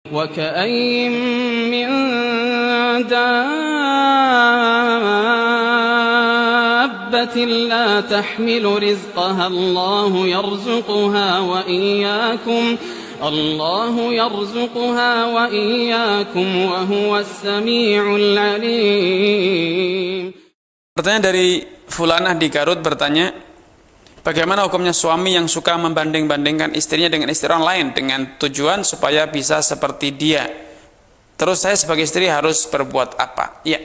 وكأين من دابة لا تحمل رزقها الله يرزقها وإياكم وهو السميع العليم. Pertanyaan dari Fulanah di Garut bertanya, bagaimana hukumnya suami yang suka membanding-bandingkan istrinya dengan istri orang lain dengan tujuan supaya bisa seperti dia? Terus saya sebagai istri harus berbuat apa? Ya,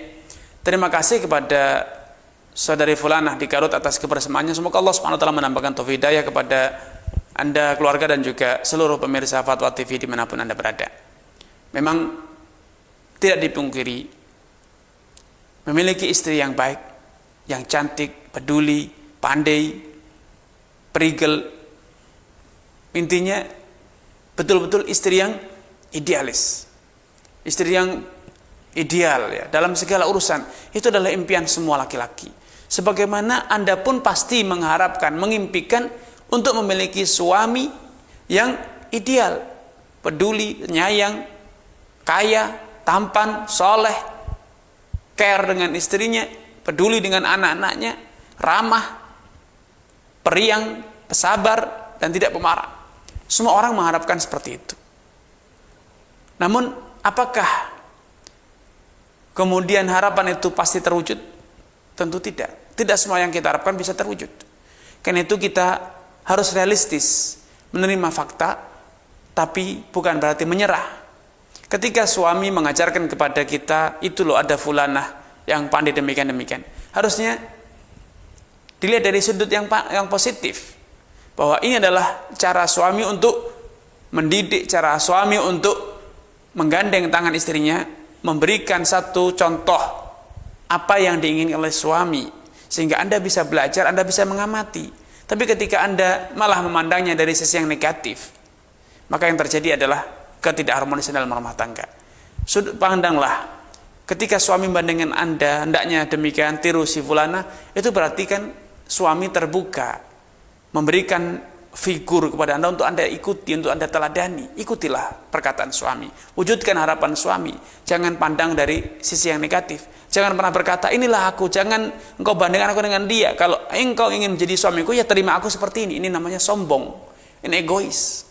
terima kasih kepada saudari Fulanah di Garut atas kebersamaannya. Semoga Allah Subhanahu wa taala menambahkan taufik hidayah kepada Anda, keluarga, dan juga seluruh pemirsa Fatwa TV dimanapun Anda berada. Memang tidak dipungkiri, memiliki istri yang baik, yang cantik, peduli, pandai, perigel, intinya betul-betul istri yang idealis, istri yang ideal ya dalam segala urusan. Itu adalah impian semua laki-laki. Sebagaimana Anda pun pasti mengharapkan, mengimpikan untuk memiliki suami yang ideal, peduli, penyayang, kaya, tampan, soleh, care dengan istrinya, peduli dengan anak-anaknya, ramah, periang, pesabar, dan tidak pemarah. Semua orang mengharapkan seperti itu. Namun, apakah kemudian harapan itu pasti terwujud? Tentu tidak. Tidak semua yang kita harapkan bisa terwujud. Karena itu kita harus realistis, menerima fakta, tapi bukan berarti menyerah. Ketika suami mengajarkan kepada kita, itu loh ada Fulanah yang pandai demikian-demikian, harusnya dilihat dari sudut yang positif, bahwa ini adalah cara suami untuk mendidik, cara suami untuk menggandeng tangan istrinya, memberikan satu contoh apa yang diinginkan oleh suami, sehingga Anda bisa belajar, Anda bisa mengamati. Tapi ketika Anda malah memandangnya dari sisi yang negatif, maka yang terjadi adalah ketidakharmonisan dalam rumah tangga. Sudut pandanglah, ketika suami membandingkan Anda, hendaknya demikian, tiru si Fulana, itu berarti kan suami terbuka, memberikan figur kepada Anda untuk Anda ikuti, untuk Anda teladani. Ikutilah perkataan suami, wujudkan harapan suami. Jangan pandang dari sisi yang negatif. Jangan pernah berkata, inilah aku, jangan engkau bandingkan aku dengan dia. Kalau engkau ingin menjadi suamiku, ya terima aku seperti ini. Ini namanya sombong, ini egois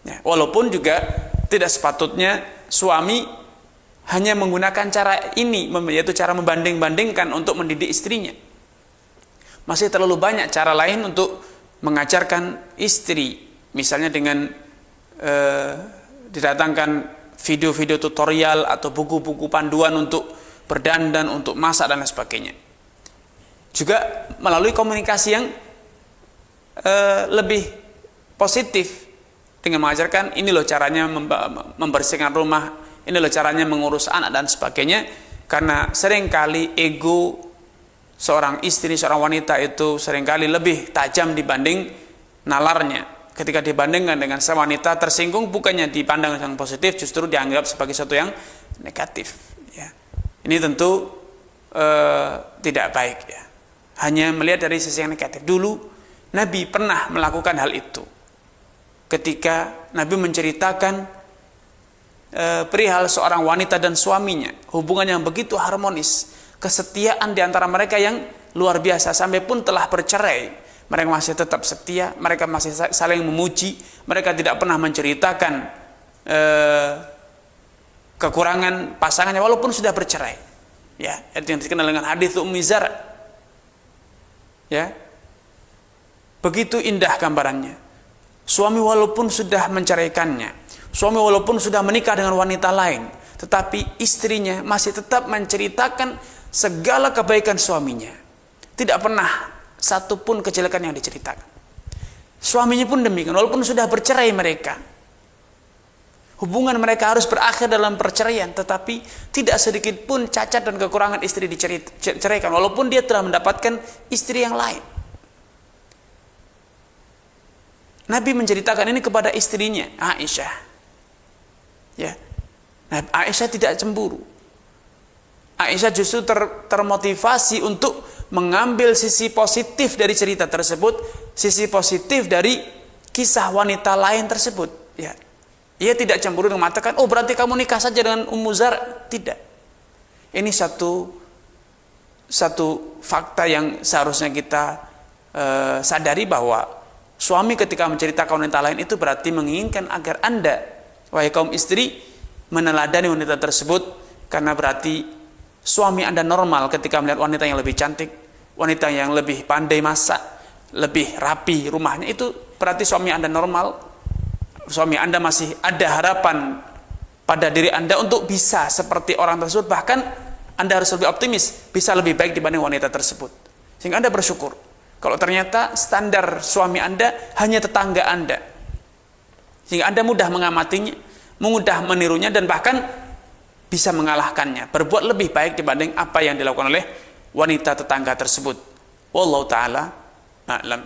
ya. Walaupun juga tidak sepatutnya suami hanya menggunakan cara ini, yaitu cara membanding-bandingkan untuk mendidik istrinya. Masih terlalu banyak cara lain untuk mengajarkan istri, misalnya dengan didatangkan video-video tutorial atau buku-buku panduan untuk berdandan, untuk masak, dan lain sebagainya. Juga melalui komunikasi yang lebih positif, dengan mengajarkan ini loh caranya membersihkan rumah, ini loh caranya mengurus anak, dan sebagainya. Karena seringkali ego seorang istri, seorang wanita itu seringkali lebih tajam dibanding nalarnya. Ketika dibandingkan dengan wanita tersinggung, bukannya dipandang yang positif, justru dianggap sebagai sesuatu yang negatif ya. Ini tentu tidak baik ya, hanya melihat dari sisi yang negatif. Dulu Nabi pernah melakukan hal itu, ketika Nabi menceritakan perihal seorang wanita dan suaminya, hubungan yang begitu harmonis, kesetiaan di antara mereka yang luar biasa, sampai pun telah bercerai, mereka masih tetap setia, mereka masih saling memuji, mereka tidak pernah menceritakan kekurangan pasangannya walaupun sudah bercerai. Ya, itu yang dikenal dengan hadis Ummi Zar. Ya. Begitu indah gambarannya. Suami walaupun sudah menceraikannya, suami walaupun sudah menikah dengan wanita lain, tetapi istrinya masih tetap menceritakan segala kebaikan suaminya. Tidak pernah satupun kejelekan yang diceritakan. Suaminya pun demikian, walaupun sudah bercerai mereka, hubungan mereka harus berakhir dalam perceraian, tetapi tidak sedikit pun cacat dan kekurangan istri diceraikan, walaupun dia telah mendapatkan istri yang lain. Nabi menceritakan ini kepada istrinya Aisyah. Ya, nah, Aisyah tidak cemburu. Aisyah justru termotivasi untuk mengambil sisi positif dari cerita tersebut, sisi positif dari kisah wanita lain tersebut. Ya, Ia tidak cemburu dengan mengatakan, oh berarti kamu nikah saja dengan Ummu Zar. Tidak. Ini satu fakta yang seharusnya kita sadari, bahwa suami ketika menceritakan wanita lain itu berarti menginginkan agar Anda, wahai kaum istri, meneladani wanita tersebut, karena berarti suami Anda normal ketika melihat wanita yang lebih cantik, wanita yang lebih pandai masak, lebih rapi rumahnya, itu berarti suami Anda normal. Suami Anda masih ada harapan pada diri Anda untuk bisa seperti orang tersebut. Bahkan Anda harus lebih optimis, bisa lebih baik dibanding wanita tersebut. Sehingga Anda bersyukur. Kalau ternyata standar suami Anda hanya tetangga Anda, sehingga Anda mudah mengamatinya, mudah menirunya, dan bahkan bisa mengalahkannya, berbuat lebih baik dibanding apa yang dilakukan oleh wanita tetangga tersebut. Wallahu ta'ala a'lam.